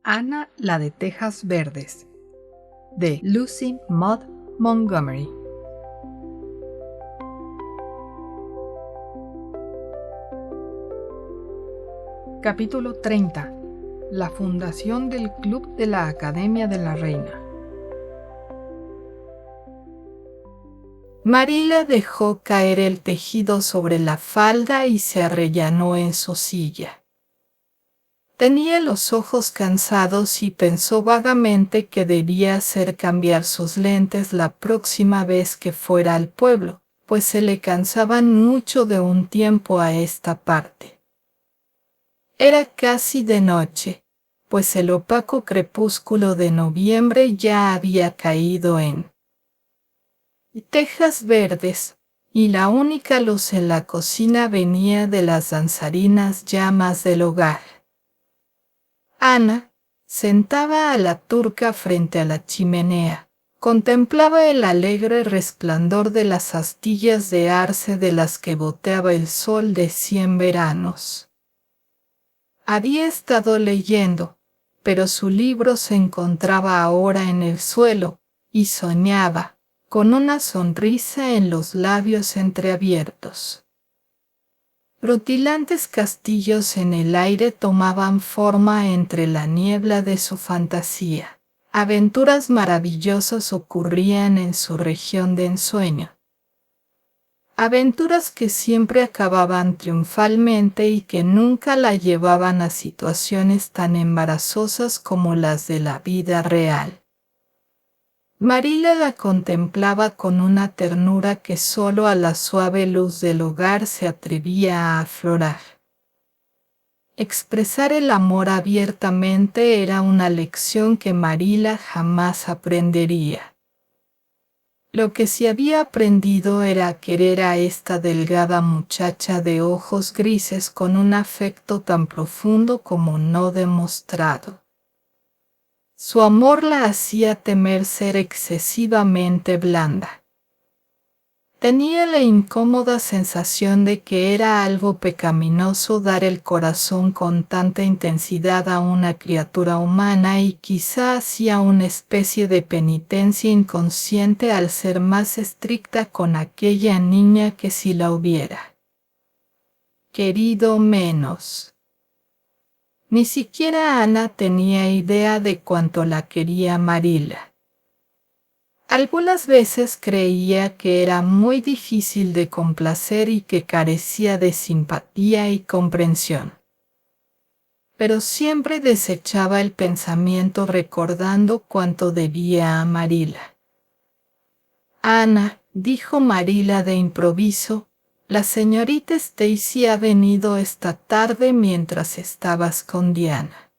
Ana la de Tejas Verdes, de Lucy Maud Montgomery. Capítulo 30. La fundación del Club de la Academia de la Reina. Marila dejó caer el tejido sobre la falda y se arrellanó en su silla. Tenía los ojos cansados y pensó vagamente que debía hacer cambiar sus lentes la próxima vez que fuera al pueblo, pues se le cansaban mucho de un tiempo a esta parte. Era casi de noche, pues el opaco crepúsculo de noviembre ya había caído en Tejas Verdes, y la única luz en la cocina venía de las danzarinas llamas del hogar. Ana, sentada a la turca frente a la chimenea, contemplaba el alegre resplandor de las astillas de arce de las que boteaba el sol de 100 veranos. Había estado leyendo, pero su libro se encontraba ahora en el suelo, y soñaba, con una sonrisa en los labios entreabiertos. Rutilantes castillos en el aire tomaban forma entre la niebla de su fantasía. Aventuras maravillosas ocurrían en su región de ensueño. Aventuras que siempre acababan triunfalmente y que nunca la llevaban a situaciones tan embarazosas como las de la vida real. Marila la contemplaba con una ternura que solo a la suave luz del hogar se atrevía a aflorar. Expresar el amor abiertamente era una lección que Marila jamás aprendería. Lo que sí había aprendido era querer a esta delgada muchacha de ojos grises con un afecto tan profundo como no demostrado. Su amor la hacía temer ser excesivamente blanda. Tenía la incómoda sensación de que era algo pecaminoso dar el corazón con tanta intensidad a una criatura humana y quizá hacía una especie de penitencia inconsciente al ser más estricta con aquella niña que si la hubiera querido menos. Ni siquiera Ana tenía idea de cuánto la quería Marila. Algunas veces creía que era muy difícil de complacer y que carecía de simpatía y comprensión. Pero siempre desechaba el pensamiento recordando cuánto debía a Marila. Ana, dijo Marila de improviso, la señorita Stacy ha venido esta tarde mientras estabas con Diana.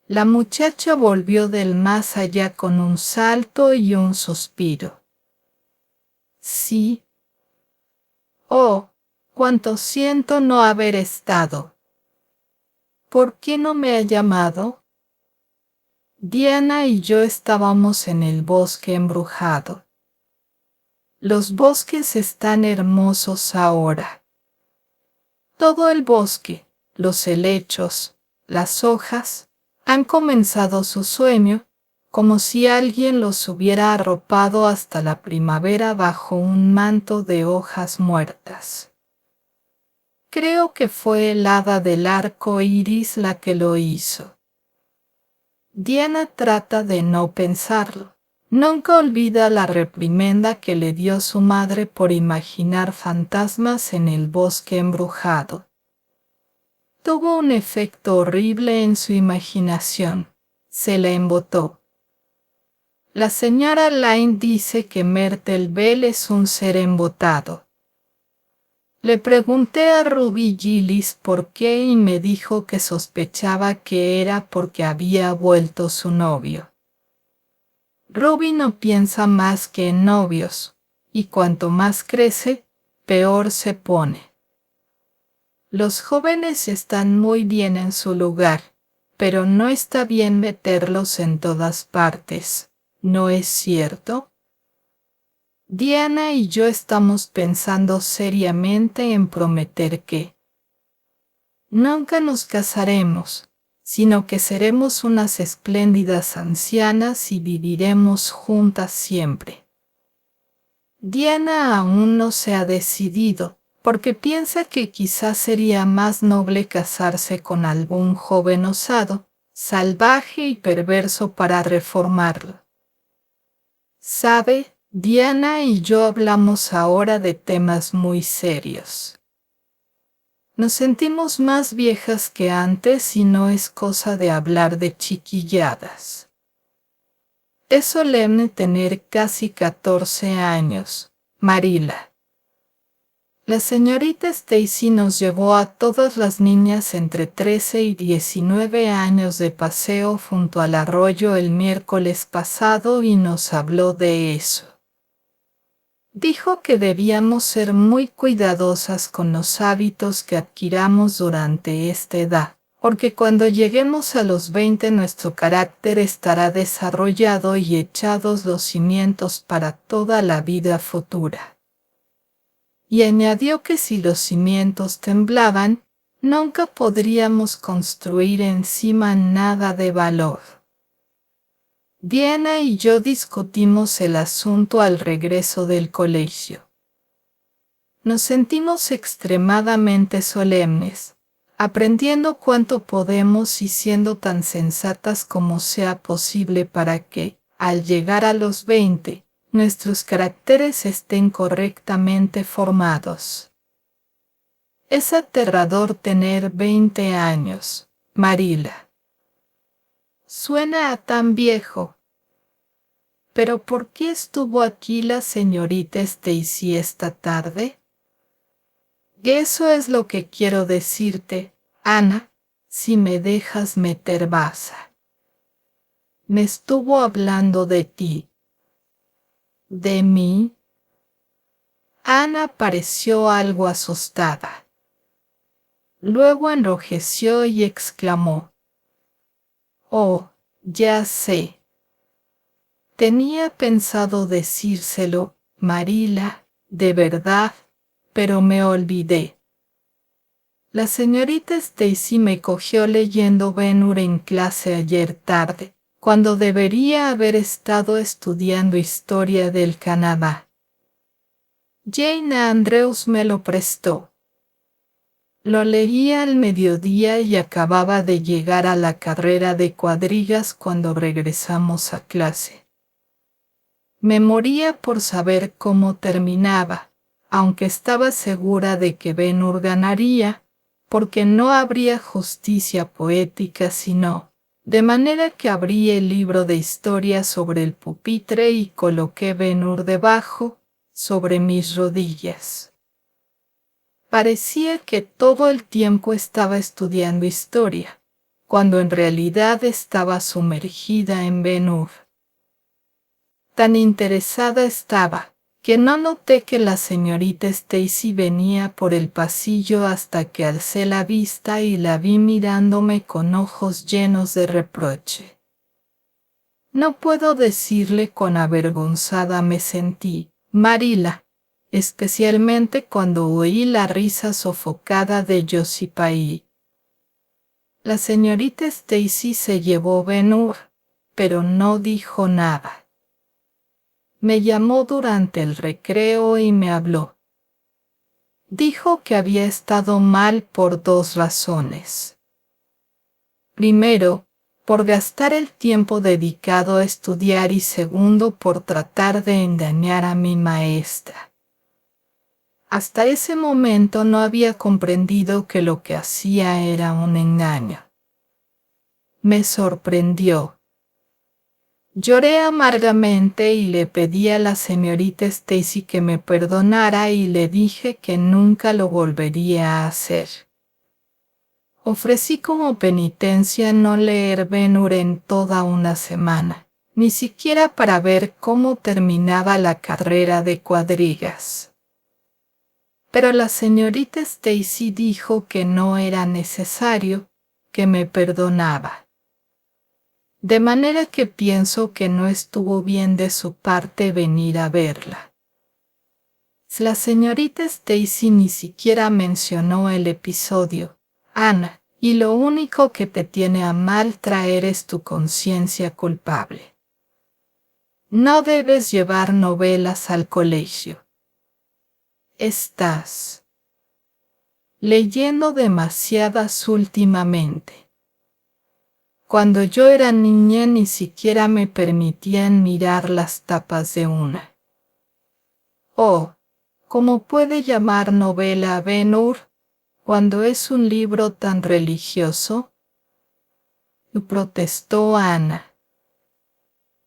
La muchacha volvió del más allá con un salto y un suspiro. Sí. Oh, cuánto siento no haber estado. ¿Por qué no me ha llamado? Diana y yo estábamos en el bosque embrujado. Los bosques están hermosos ahora. Todo el bosque, los helechos, las hojas, han comenzado su sueño, como si alguien los hubiera arropado hasta la primavera bajo un manto de hojas muertas. Creo que fue el hada del arco iris la que lo hizo. Diana trata de no pensarlo. Nunca olvida la reprimenda que le dio su madre por imaginar fantasmas en el bosque embrujado. Tuvo un efecto horrible en su imaginación. Se la embotó. La señora Lyne dice que Myrtle Bell es un ser embotado. Le pregunté a Ruby Gillis por qué y me dijo que sospechaba que era porque había vuelto su novio. Ruby no piensa más que en novios, y cuanto más crece, peor se pone. Los jóvenes están muy bien en su lugar, pero no está bien meterlos en todas partes, ¿no es cierto? Diana y yo estamos pensando seriamente en prometer que nunca nos casaremos, sino que seremos unas espléndidas ancianas y viviremos juntas siempre. Diana aún no se ha decidido, porque piensa que quizás sería más noble casarse con algún joven osado, salvaje y perverso para reformarlo. ¿Sabe? Diana y yo hablamos ahora de temas muy serios. Nos sentimos más viejas que antes y no es cosa de hablar de chiquilladas. Es solemne tener casi 14 años, Marila. La señorita Stacy nos llevó a todas las niñas entre 13 y 19 años de paseo junto al arroyo el miércoles pasado y nos habló de eso. Dijo que debíamos ser muy cuidadosas con los hábitos que adquiramos durante esta edad, porque cuando lleguemos a los 20 nuestro carácter estará desarrollado y echados los cimientos para toda la vida futura. Y añadió que si los cimientos temblaban, nunca podríamos construir encima nada de valor. Diana y yo discutimos el asunto al regreso del colegio. Nos sentimos extremadamente solemnes, aprendiendo cuanto podemos y siendo tan sensatas como sea posible para que, al llegar a los 20, nuestros caracteres estén correctamente formados. Es aterrador tener 20 años, Marila. Suena a tan viejo. ¿Pero por qué estuvo aquí la señorita Stacy esta tarde? Eso es lo que quiero decirte, Ana, si me dejas meter baza. Me estuvo hablando de ti. ¿De mí? Ana pareció algo asustada. Luego enrojeció y exclamó: «Oh, ya sé. Tenía pensado decírselo, Marila, de verdad, pero me olvidé». La señorita Stacy me cogió leyendo Ben-Hur en clase ayer tarde, cuando debería haber estado estudiando historia del Canadá. Jane Andrews me lo prestó. Lo leía al mediodía y acababa de llegar a la carrera de cuadrigas cuando regresamos a clase. Me moría por saber cómo terminaba, aunque estaba segura de que Ben-Hur ganaría, porque no habría justicia poética sino, de manera que abrí el libro de historia sobre el pupitre y coloqué Ben-Hur debajo, sobre mis rodillas. Parecía que todo el tiempo estaba estudiando historia, cuando en realidad estaba sumergida en Ben-Hur. Tan interesada estaba, que no noté que la señorita Stacy venía por el pasillo hasta que alcé la vista y la vi mirándome con ojos llenos de reproche. No puedo decirle cuán avergonzada me sentí, Marila, especialmente cuando oí la risa sofocada de Josipaí. La señorita Stacy se llevó Ben-Hur, pero no dijo nada. Me llamó durante el recreo y me habló. Dijo que había estado mal por 2 razones. Primero, por gastar el tiempo dedicado a estudiar y segundo, por tratar de engañar a mi maestra. Hasta ese momento no había comprendido que lo que hacía era un engaño. Me sorprendió. Lloré amargamente y le pedí a la señorita Stacy que me perdonara y le dije que nunca lo volvería a hacer. Ofrecí como penitencia no leer Ben-Hur en toda una semana, ni siquiera para ver cómo terminaba la carrera de cuadrigas. Pero la señorita Stacy dijo que no era necesario, que me perdonaba. De manera que pienso que no estuvo bien de su parte venir a verla. La señorita Stacy ni siquiera mencionó el episodio, Ana, y lo único que te tiene a mal traer es tu conciencia culpable. No debes llevar novelas al colegio. Estás leyendo demasiadas últimamente. Cuando yo era niña ni siquiera me permitían mirar las tapas de una. Oh, ¿cómo puede llamar novela a Ben-Hur cuando es un libro tan religioso? Protestó Ana.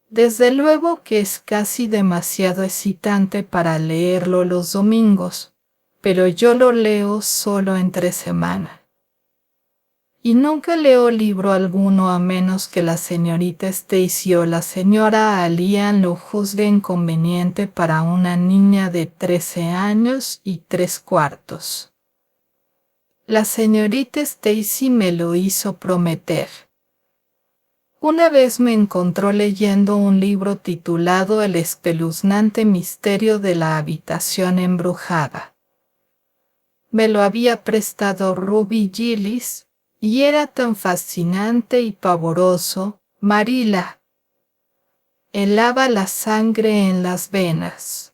Desde luego que es casi demasiado excitante para leerlo los domingos, pero yo lo leo solo entre semana. Y nunca leo libro alguno a menos que la señorita Stacy o la señora Alian lo juzguen conveniente para una niña de 13 años y 3/4. La señorita Stacy me lo hizo prometer. Una vez me encontró leyendo un libro titulado El espeluznante misterio de la habitación embrujada. Me lo había prestado Ruby Gillis, y era tan fascinante y pavoroso, Marilla. Helaba la sangre en las venas.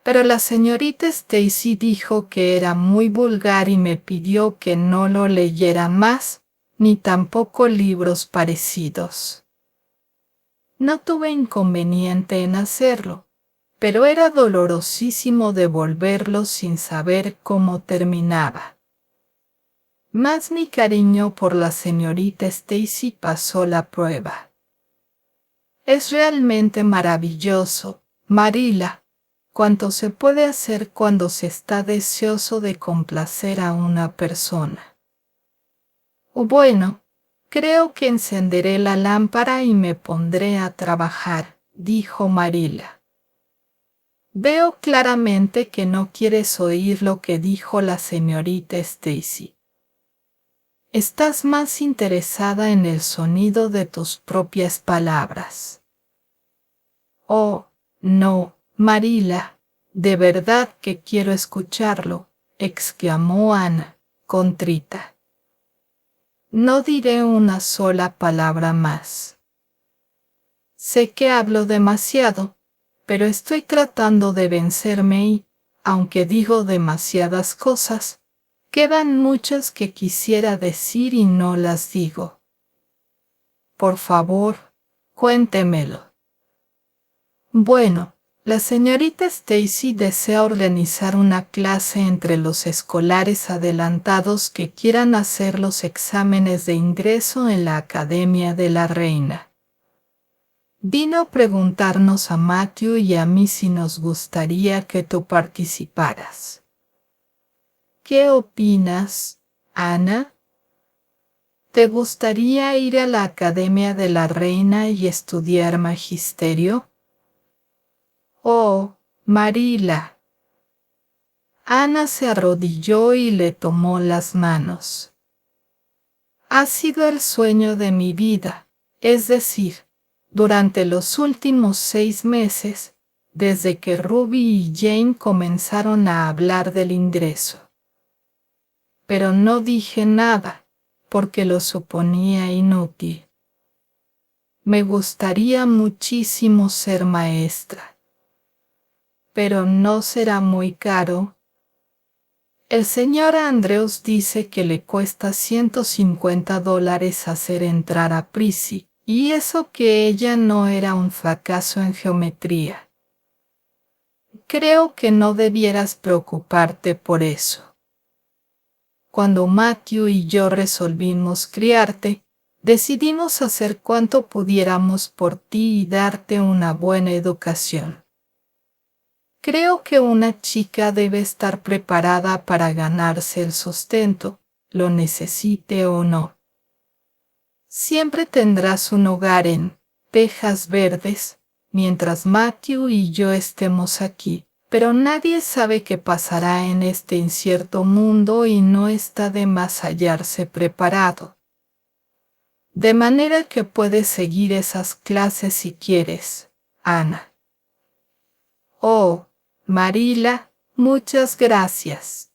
Pero la señorita Stacy dijo que era muy vulgar y me pidió que no lo leyera más, ni tampoco libros parecidos. No tuve inconveniente en hacerlo, pero era dolorosísimo devolverlo sin saber cómo terminaba. Más mi cariño por la señorita Stacy pasó la prueba. Es realmente maravilloso, Marilla, cuanto se puede hacer cuando se está deseoso de complacer a una persona. Bueno, creo que encenderé la lámpara y me pondré a trabajar, dijo Marilla. Veo claramente que no quieres oír lo que dijo la señorita Stacy. Estás más interesada en el sonido de tus propias palabras. Oh, no, Marilla, de verdad que quiero escucharlo, exclamó Ana, contrita. No diré una sola palabra más. Sé que hablo demasiado, pero estoy tratando de vencerme y, aunque digo demasiadas cosas, quedan muchas que quisiera decir y no las digo. Por favor, cuéntemelo. Bueno, la señorita Stacy desea organizar una clase entre los escolares adelantados que quieran hacer los exámenes de ingreso en la Academia de la Reina. Vino a preguntarnos a Matthew y a mí si nos gustaría que tú participaras. ¿Qué opinas, Ana? ¿Te gustaría ir a la Academia de la Reina y estudiar magisterio? Oh, Marilla. Ana se arrodilló y le tomó las manos. Ha sido el sueño de mi vida, es decir, durante los últimos 6 meses, desde que Ruby y Jane comenzaron a hablar del ingreso. Pero no dije nada, porque lo suponía inútil. Me gustaría muchísimo ser maestra. Pero no será muy caro. El señor Andrews dice que le cuesta $150 hacer entrar a Prissy, y eso que ella no era un fracaso en geometría. Creo que no debieras preocuparte por eso. Cuando Matthew y yo resolvimos criarte, decidimos hacer cuanto pudiéramos por ti y darte una buena educación. Creo que una chica debe estar preparada para ganarse el sustento, lo necesite o no. Siempre tendrás un hogar en Tejas Verdes, mientras Matthew y yo estemos aquí. Pero nadie sabe qué pasará en este incierto mundo y no está de más hallarse preparado. De manera que puedes seguir esas clases si quieres, Ana. Oh, Marilla, muchas gracias.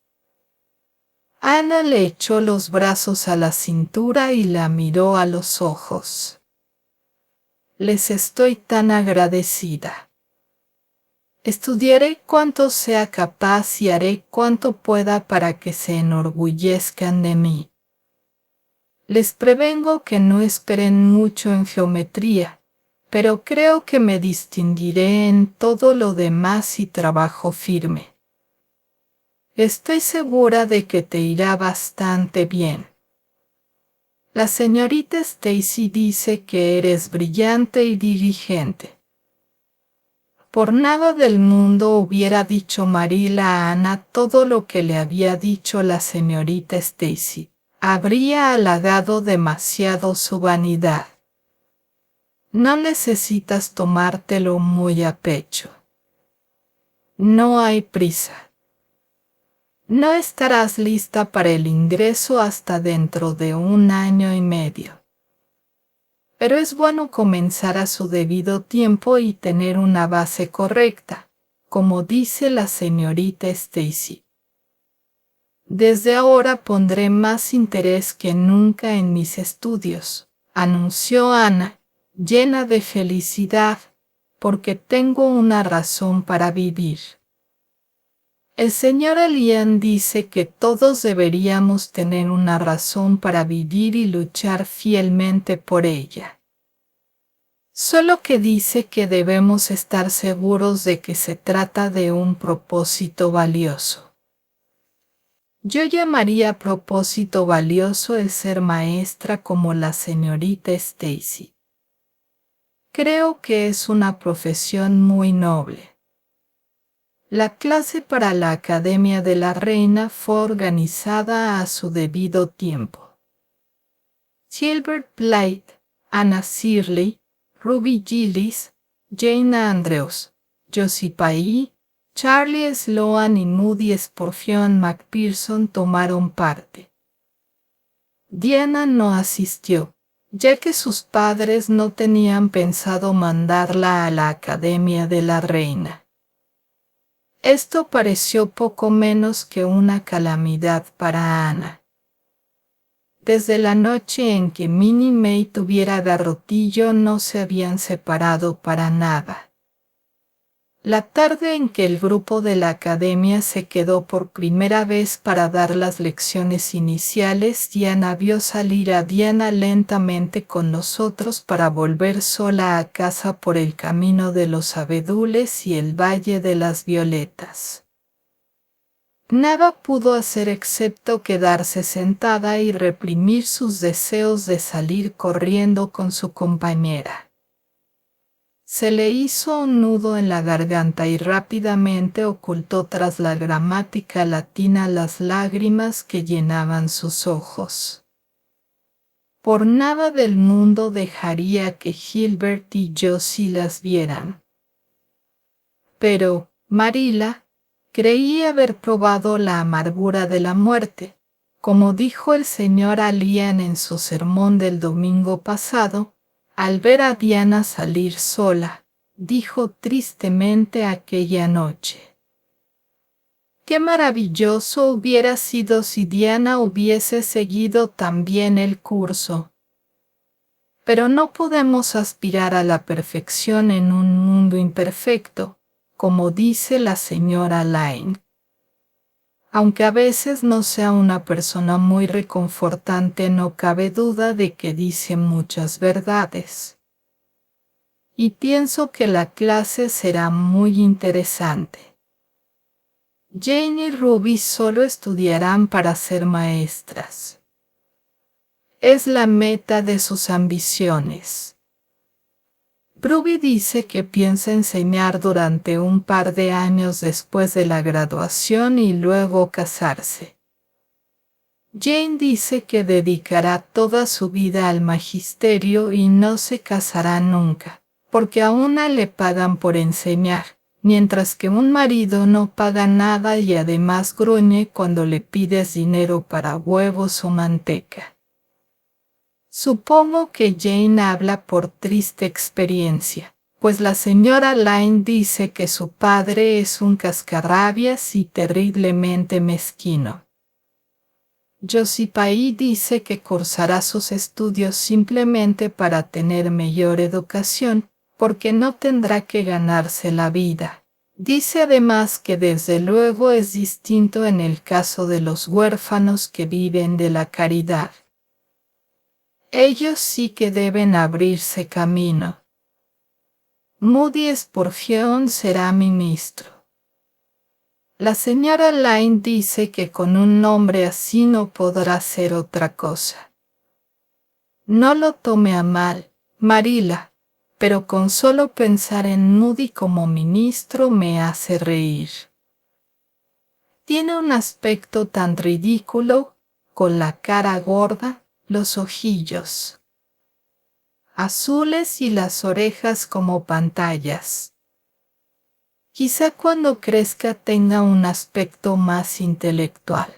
Ana le echó los brazos a la cintura y la miró a los ojos. Les estoy tan agradecida. Estudiaré cuanto sea capaz y haré cuanto pueda para que se enorgullezcan de mí. Les prevengo que no esperen mucho en geometría, pero creo que me distinguiré en todo lo demás y trabajo firme. Estoy segura de que te irá bastante bien. La señorita Stacy dice que eres brillante y diligente. Por nada del mundo hubiera dicho Marilla a Ana todo lo que le había dicho la señorita Stacy. Habría halagado demasiado su vanidad. No necesitas tomártelo muy a pecho. No hay prisa. No estarás lista para el ingreso hasta dentro de 1 año y medio. Pero es bueno comenzar a su debido tiempo y tener una base correcta, como dice la señorita Stacy. Desde ahora pondré más interés que nunca en mis estudios, anunció Ana, llena de felicidad, porque tengo una razón para vivir. El señor Elian dice que todos deberíamos tener una razón para vivir y luchar fielmente por ella. Solo que dice que debemos estar seguros de que se trata de un propósito valioso. Yo llamaría propósito valioso el ser maestra como la señorita Stacy. Creo que es una profesión muy noble. La clase para la Academia de la Reina fue organizada a su debido tiempo. Gilbert Blythe, Anna Shirley, Ruby Gillis, Jane Andrews, Josie Pye, Charlie Sloan y Moody Spurgeon McPherson tomaron parte. Diana no asistió, ya que sus padres no tenían pensado mandarla a la Academia de la Reina. Esto pareció poco menos que una calamidad para Ana. Desde la noche en que Minnie May tuviera garrotillo no se habían separado para nada. La tarde en que el grupo de la academia se quedó por primera vez para dar las lecciones iniciales, Diana vio salir a Diana lentamente con nosotros para volver sola a casa por el camino de los abedules y el valle de las violetas. Nada pudo hacer excepto quedarse sentada y reprimir sus deseos de salir corriendo con su compañera. Se le hizo un nudo en la garganta y rápidamente ocultó tras la gramática latina las lágrimas que llenaban sus ojos. Por nada del mundo dejaría que Gilbert y Josie las vieran. Pero Marilla creí haber probado la amargura de la muerte, como dijo el señor Elian en su sermón del domingo pasado. Al ver a Diana salir sola, dijo tristemente aquella noche. Qué maravilloso hubiera sido si Diana hubiese seguido también el curso. Pero no podemos aspirar a la perfección en un mundo imperfecto, como dice la señora Lane. Aunque a veces no sea una persona muy reconfortante, no cabe duda de que dice muchas verdades. Y pienso que la clase será muy interesante. Jane y Ruby solo estudiarán para ser maestras. Es la meta de sus ambiciones. Ruby dice que piensa enseñar durante un par de años después de la graduación y luego casarse. Jane dice que dedicará toda su vida al magisterio y no se casará nunca, porque a una le pagan por enseñar, mientras que un marido no paga nada y además gruñe cuando le pides dinero para huevos o manteca. Supongo que Jane habla por triste experiencia, pues la señora Lane dice que su padre es un cascarrabias y terriblemente mezquino. Josipaí dice que cursará sus estudios simplemente para tener mayor educación, porque no tendrá que ganarse la vida. Dice además que desde luego es distinto en el caso de los huérfanos que viven de la caridad. Ellos sí que deben abrirse camino. Moody Spurgeon será ministro. La señora Lyne dice que con un nombre así no podrá hacer otra cosa. No lo tome a mal, Marilla, pero con solo pensar en Moody como ministro me hace reír. Tiene un aspecto tan ridículo, con la cara gorda, los ojillos azules y las orejas como pantallas. Quizá cuando crezca tenga un aspecto más intelectual.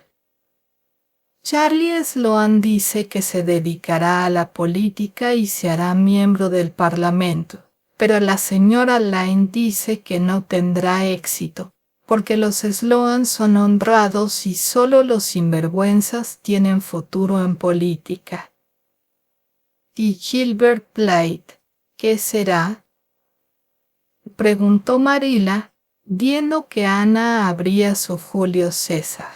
Charlie Sloan dice que se dedicará a la política y se hará miembro del Parlamento, pero la señora Lyne dice que no tendrá éxito, porque los Sloan son honrados y solo los sinvergüenzas tienen futuro en política. ¿Y Gilbert Blythe, qué será?, preguntó Marilla, viendo que Ana abría su Julio César.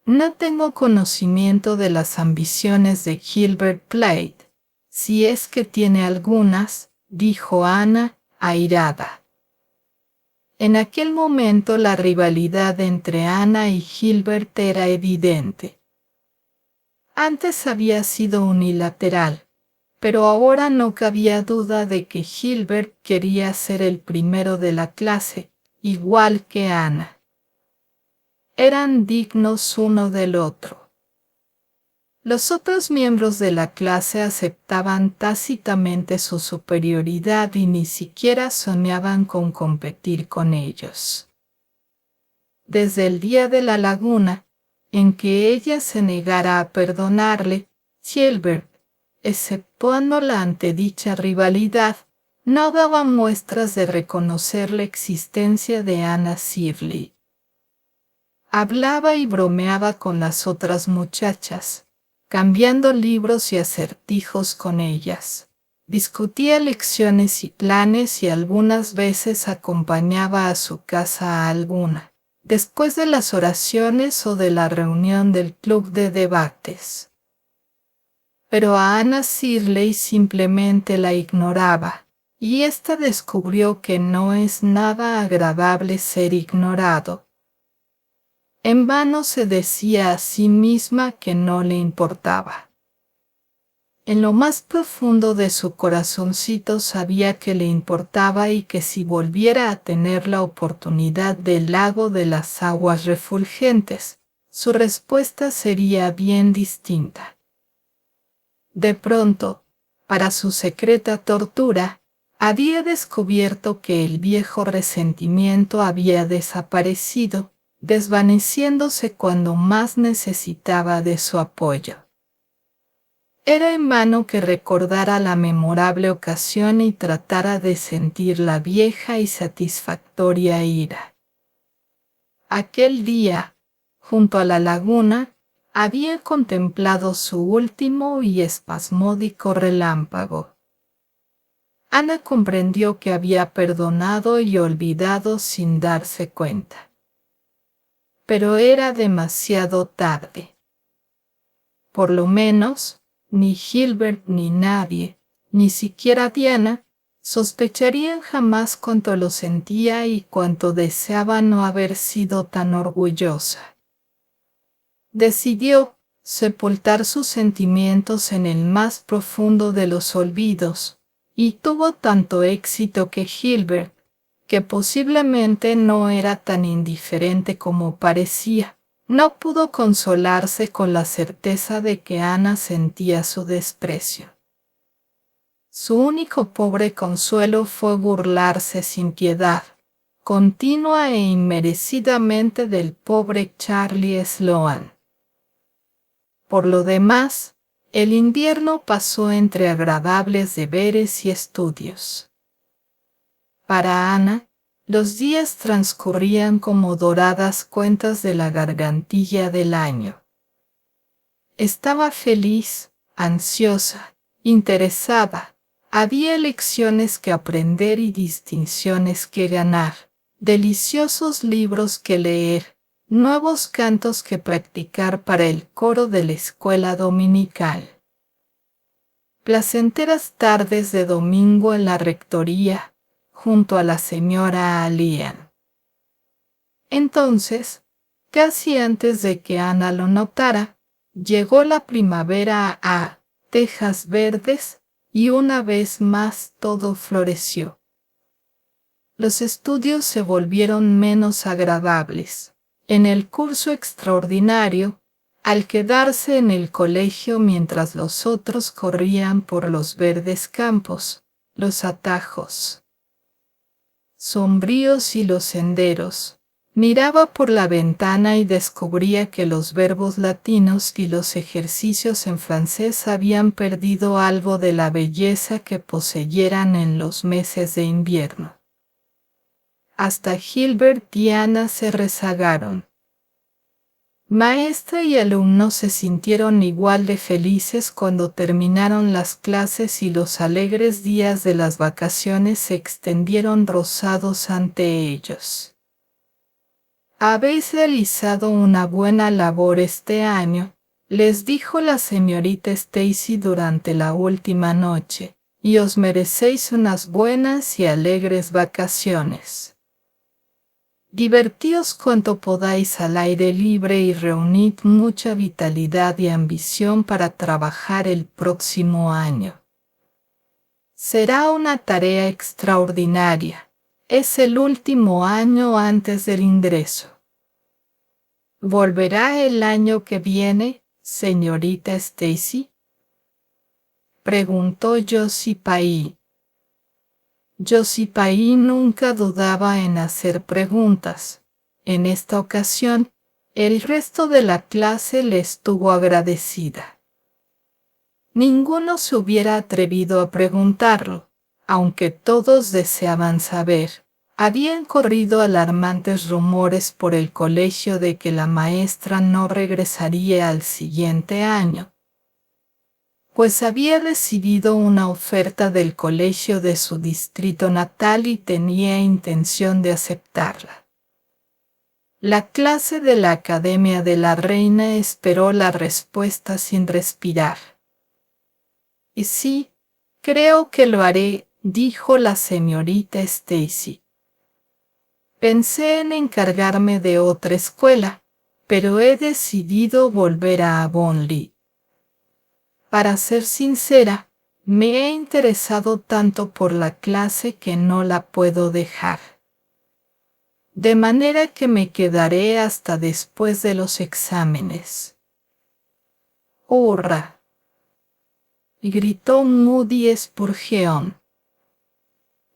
No tengo conocimiento de las ambiciones de Gilbert Blythe, si es que tiene algunas, dijo Ana, airada. En aquel momento la rivalidad entre Ana y Gilbert era evidente. Antes había sido unilateral, pero ahora no cabía duda de que Gilbert quería ser el primero de la clase, igual que Ana. Eran dignos uno del otro. Los otros miembros de la clase aceptaban tácitamente su superioridad y ni siquiera soñaban con competir con ellos. Desde el día de la laguna, en que ella se negara a perdonarle, Gilbert, exceptuando la antedicha rivalidad, no daba muestras de reconocer la existencia de Ana Sirley. Hablaba y bromeaba con las otras muchachas, cambiando libros y acertijos con ellas. Discutía lecciones y planes y algunas veces acompañaba a su casa a alguna, después de las oraciones o de la reunión del club de debates. Pero a Ana Sirley simplemente la ignoraba, y ésta descubrió que no es nada agradable ser ignorado. En vano se decía a sí misma que no le importaba. En lo más profundo de su corazoncito sabía que le importaba y que si volviera a tener la oportunidad del lago de las aguas refulgentes, su respuesta sería bien distinta. De pronto, para su secreta tortura, había descubierto que el viejo resentimiento había desaparecido, desvaneciéndose cuando más necesitaba de su apoyo. Era en vano que recordara la memorable ocasión y tratara de sentir la vieja y satisfactoria ira. Aquel día, junto a la laguna, había contemplado su último y espasmódico relámpago. Ana comprendió que había perdonado y olvidado sin darse cuenta. Pero era demasiado tarde. Por lo menos, ni Gilbert ni nadie, ni siquiera Diana, sospecharían jamás cuánto lo sentía y cuánto deseaba no haber sido tan orgullosa. Decidió sepultar sus sentimientos en el más profundo de los olvidos, y tuvo tanto éxito que Gilbert, que posiblemente no era tan indiferente como parecía, no pudo consolarse con la certeza de que Ana sentía su desprecio. Su único pobre consuelo fue burlarse sin piedad, continua e inmerecidamente del pobre Charlie Sloan. Por lo demás, el invierno pasó entre agradables deberes y estudios. Para Ana, los días transcurrían como doradas cuentas de la gargantilla del año. Estaba feliz, ansiosa, interesada. Había lecciones que aprender y distinciones que ganar, deliciosos libros que leer, nuevos cantos que practicar para el coro de la escuela dominical. Placenteras tardes de domingo en la rectoría, junto a la señora Alian. Entonces, casi antes de que Ana lo notara, llegó la primavera a Tejas Verdes, y una vez más todo floreció. Los estudios se volvieron menos agradables. En el curso extraordinario, al quedarse en el colegio mientras los otros corrían por los verdes campos, los atajos sombríos y los senderos, miraba por la ventana y descubría que los verbos latinos y los ejercicios en francés habían perdido algo de la belleza que poseyeran en los meses de invierno. Hasta Gilbert y Ana se rezagaron. Maestra y alumnos se sintieron igual de felices cuando terminaron las clases y los alegres días de las vacaciones se extendieron rosados ante ellos. «Habéis realizado una buena labor este año», les dijo la señorita Stacy durante la última noche, «y os merecéis unas buenas y alegres vacaciones. Divertíos cuanto podáis al aire libre y reunid mucha vitalidad y ambición para trabajar el próximo año. Será una tarea extraordinaria. Es el último año antes del ingreso». «¿Volverá el año que viene, señorita Stacy?», preguntó Josie Pye. Josie Pye nunca dudaba en hacer preguntas. En esta ocasión, el resto de la clase le estuvo agradecida. Ninguno se hubiera atrevido a preguntarlo, aunque todos deseaban saber. Habían corrido alarmantes rumores por el colegio de que la maestra no regresaría al siguiente año, pues había recibido una oferta del colegio de su distrito natal y tenía intención de aceptarla. La clase de la Academia de la Reina esperó la respuesta sin respirar. «Y sí, creo que lo haré», dijo la señorita Stacy. «Pensé en encargarme de otra escuela, pero he decidido volver a Avonlea. Para ser sincera, me he interesado tanto por la clase que no la puedo dejar. De manera que me quedaré hasta después de los exámenes». «¡Hurra!», gritó Moody Spurgeon.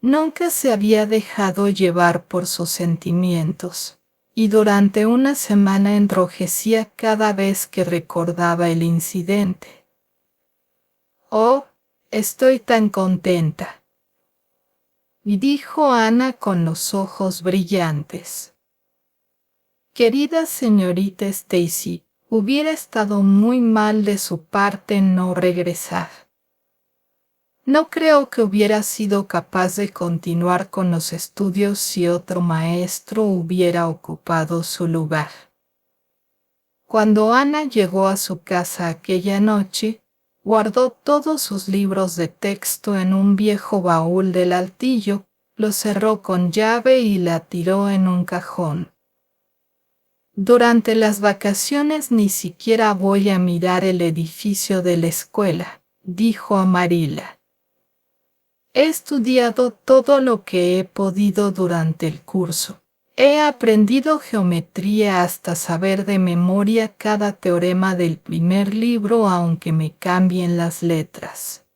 Nunca se había dejado llevar por sus sentimientos, y durante una semana enrojecía cada vez que recordaba el incidente. «Oh, estoy tan contenta», dijo Ana con los ojos brillantes. «Querida señorita Stacy, hubiera estado muy mal de su parte no regresar. No creo que hubiera sido capaz de continuar con los estudios si otro maestro hubiera ocupado su lugar». Cuando Ana llegó a su casa aquella noche, guardó todos sus libros de texto en un viejo baúl del altillo, lo cerró con llave y la tiró en un cajón. «Durante las vacaciones ni siquiera voy a mirar el edificio de la escuela», dijo a Marilla. «He estudiado todo lo que he podido durante el curso. He aprendido geometría hasta saber de memoria cada teorema del primer libro aunque me cambien las letras.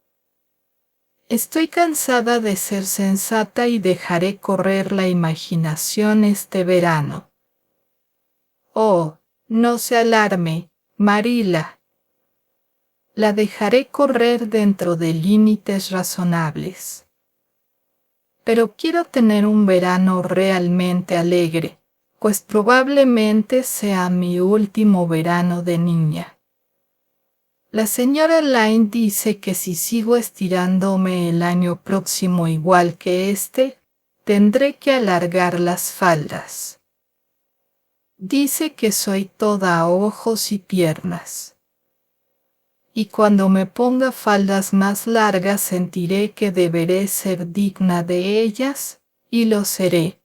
Estoy cansada de ser sensata y dejaré correr la imaginación este verano». «Oh, no se alarme, Marilla. La dejaré correr dentro de límites razonables. Pero quiero tener un verano realmente alegre, pues probablemente sea mi último verano de niña». La señora Line dice que si sigo estirándome el año próximo igual que este, tendré que alargar las faldas. Dice que soy toda ojos y piernas. Y cuando me ponga faldas más largas sentiré que deberé ser digna de ellas, y lo seré.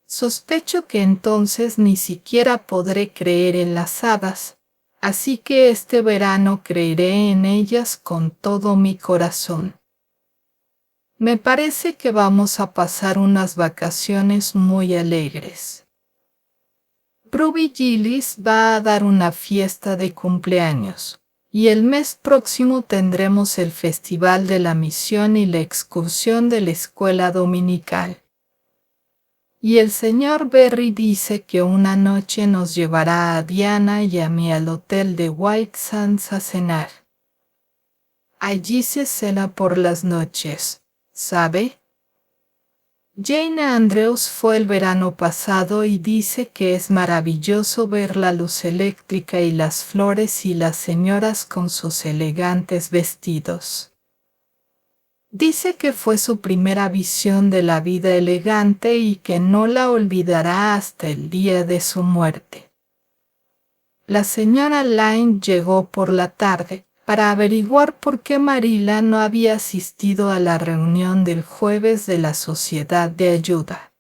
Sospecho que entonces ni siquiera podré creer en las hadas, así que este verano creeré en ellas con todo mi corazón. Me parece que vamos a pasar unas vacaciones muy alegres. Ruby Gillis va a dar una fiesta de cumpleaños, y el mes próximo tendremos el Festival de la Misión y la excursión de la escuela dominical. Y el señor Berry dice que una noche nos llevará a Diana y a mí al hotel de White Sands a cenar. Allí se cena por las noches, ¿sabe? Jane Andrews fue el verano pasado y dice que es maravilloso ver la luz eléctrica y las flores y las señoras con sus elegantes vestidos. Dice que fue su primera visión de la vida elegante y que no la olvidará hasta el día de su muerte. La señora Line llegó por la tarde para averiguar por qué Marilla no había asistido a la reunión del jueves de la Sociedad de Ayuda.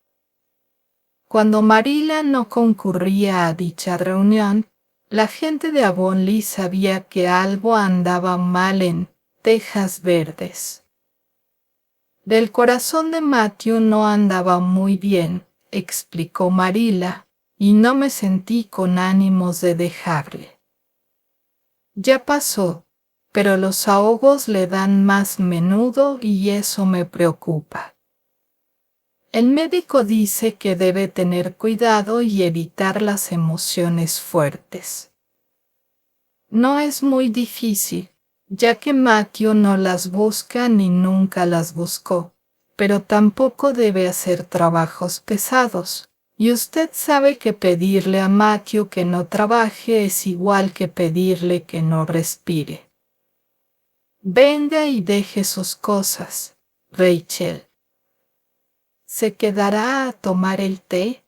Cuando Marilla no concurría a dicha reunión, la gente de Avonlea sabía que algo andaba mal en Tejas Verdes. Del corazón de Matthew no andaba muy bien, explicó Marilla, y no me sentí con ánimos de dejarle. Ya pasó, pero los ahogos le dan más menudo y eso me preocupa. El médico dice que debe tener cuidado y evitar las emociones fuertes. No es muy difícil, ya que Matthew no las busca ni nunca las buscó, pero tampoco debe hacer trabajos pesados, y usted sabe que pedirle a Matthew que no trabaje es igual que pedirle que no respire. Venga y deje sus cosas, Rachel. ¿Se quedará a tomar el té?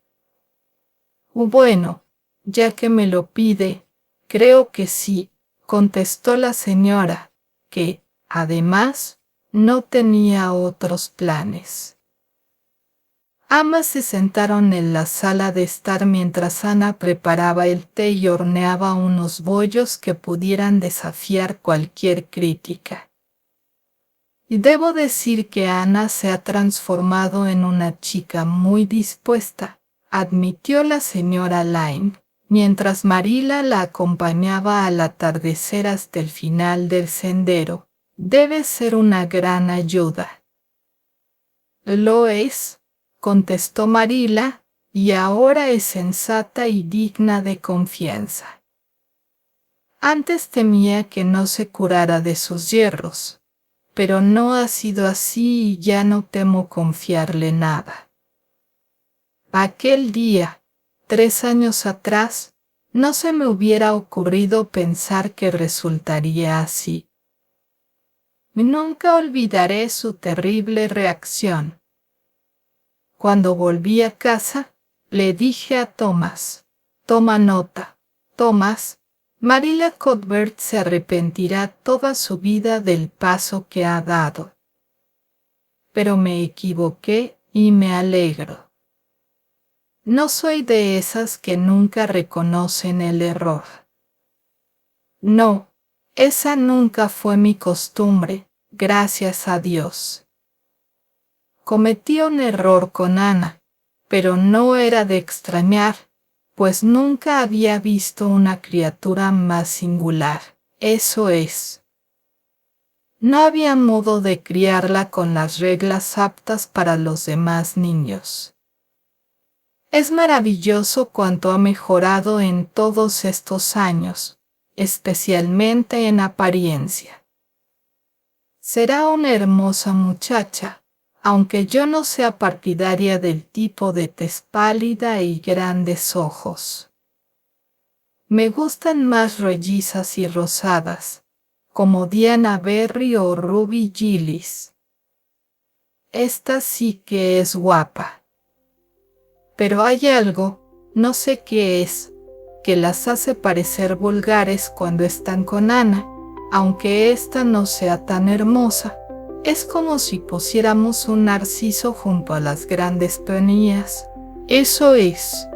Bueno, ya que me lo pide, creo que sí, contestó la señora, que, además, no tenía otros planes. Ambas se sentaron en la sala de estar mientras Ana preparaba el té y horneaba unos bollos que pudieran desafiar cualquier crítica. Y debo decir que Ana se ha transformado en una chica muy dispuesta, admitió la señora Line, mientras Marilla la acompañaba al atardecer hasta el final del sendero. Debe ser una gran ayuda. Lo es, contestó Marilla, y ahora es sensata y digna de confianza. Antes temía que no se curara de sus yerros, pero no ha sido así y ya no temo confiarle nada. Aquel día, 3 años atrás, no se me hubiera ocurrido pensar que resultaría así. Nunca olvidaré su terrible reacción. Cuando volví a casa, le dije a Thomas, toma nota, Thomas, Marilla Cuthbert se arrepentirá toda su vida del paso que ha dado. Pero me equivoqué y me alegro. No soy de esas que nunca reconocen el error. No, esa nunca fue mi costumbre, gracias a Dios. Cometí un error con Ana, pero no era de extrañar, pues nunca había visto una criatura más singular, eso es. No había modo de criarla con las reglas aptas para los demás niños. Es maravilloso cuánto ha mejorado en todos estos años, especialmente en apariencia. Será una hermosa muchacha, aunque yo no sea partidaria del tipo de tez pálida y grandes ojos. Me gustan más rollizas y rosadas, como Diana Berry o Ruby Gillis. Esta sí que es guapa. Pero hay algo, no sé qué es, que las hace parecer vulgares cuando están con Ana, aunque esta no sea tan hermosa. Es como si pusiéramos un narciso junto a las grandes peonías. Eso es.